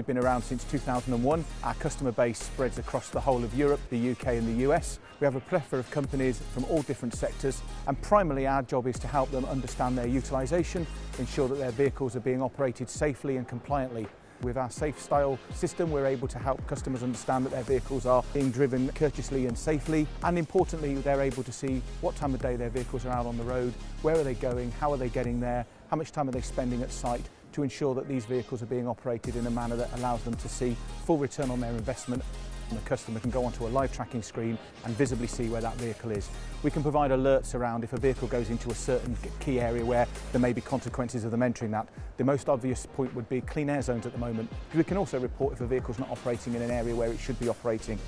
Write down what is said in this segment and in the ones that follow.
We've been around since 2001. Our customer base spreads across the whole of Europe, the UK and the US. We have a plethora of companies from all different sectors, and primarily our job is to help them understand their utilisation, ensure that their vehicles are being operated safely and compliantly. With our Safe Style system, we're able to help customers understand that their vehicles are being driven courteously and safely, and importantly, they're able to see what time of day their vehicles are out on the road, where are they going, how are they getting there, how much time are they spending at site, to ensure that these vehicles are being operated in a manner that allows them to see full return on their investment. And the customer can go onto a live tracking screen and visibly see where that vehicle is. We can provide alerts around if a vehicle goes into a certain key area where there may be consequences of them entering that. The most obvious point would be clean air zones at the moment. We can also report if a vehicle's not operating in an area where it should be operating.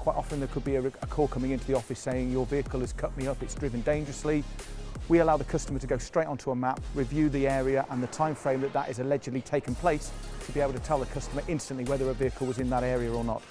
Quite often there could be a call coming into the office saying your vehicle has cut me up, it's driven dangerously. We allow the customer to go straight onto a map, review the area and the time frame that that is allegedly taken place, to be able to tell the customer instantly whether a vehicle was in that area or not.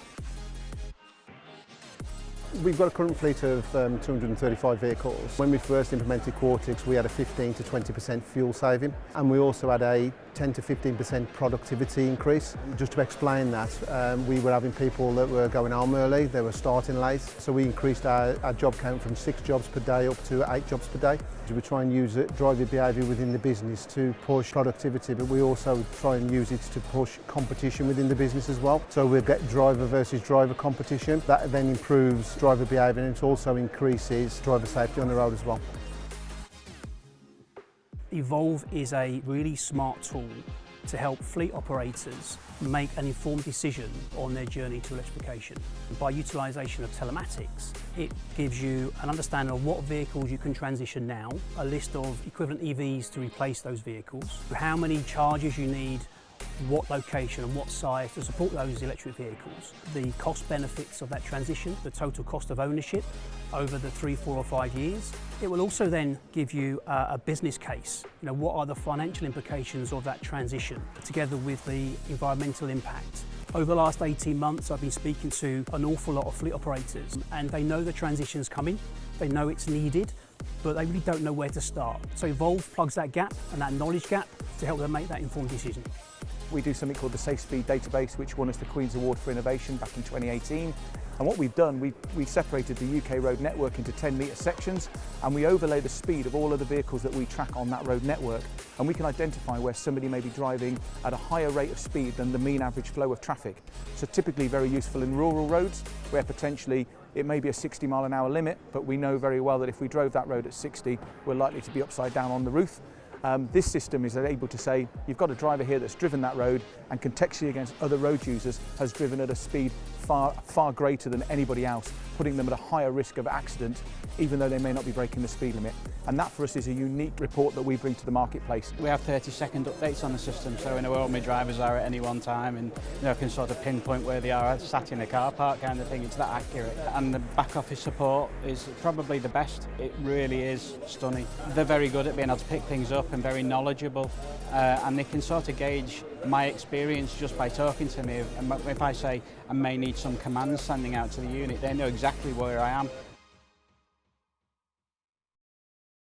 We've got a current fleet of 235 vehicles. When we first implemented Quartix, we had a 15 to 20% fuel saving, and we also had a 10 to 15% productivity increase. Just to explain that, we were having people that were going home early, they were starting late, so we increased our job count from 6 jobs per day up to 8 jobs per day. We try and use driver behaviour within the business to push productivity, but we also try and use it to push competition within the business as well. So we get driver versus driver competition. That then improves driver behaviour, and it also increases driver safety on the road as well. Evolve is a really smart tool to help fleet operators make an informed decision on their journey to electrification. By utilisation of telematics, it gives you an understanding of what vehicles you can transition now, a list of equivalent EVs to replace those vehicles, how many chargers you need, what location and what size to support those electric vehicles, the cost benefits of that transition, the total cost of ownership over the 3, 4 or 5 years. It will also then give you a business case. What are the financial implications of that transition, together with the environmental impact. Over the last 18 months, I've been speaking to an awful lot of fleet operators, and they know the transition's coming, they know it's needed, but they really don't know where to start. So Evolve plugs that gap and that knowledge gap to help them make that informed decision. We do something called the Safe Speed Database, which won us the Queen's Award for Innovation back in 2018. And what we've done, we've separated the UK road network into 10-metre sections, and we overlay the speed of all of the vehicles that we track on that road network, and we can identify where somebody may be driving at a higher rate of speed than the mean average flow of traffic. So typically very useful in rural roads, where potentially it may be a 60-mile-an-hour limit, but we know very well that if we drove that road at 60, we're likely to be upside down on the roof. This system is able to say, you've got a driver here that's driven that road and contextually against other road users has driven at a speed far greater than anybody else, putting them at a higher risk of accident, even though they may not be breaking the speed limit. And that for us is a unique report that we bring to the marketplace. We have 30-second updates on the system, so we know where all my drivers are at any one time, and can sort of pinpoint where they are sat in a car park kind of thing. It's that accurate. And the back office support is probably the best. It really is stunning. They're very good at being able to pick things up and very knowledgeable, and they can sort of gauge my experience just by talking to me. And if I say I may need some commands sending out to the unit, they know exactly where I am.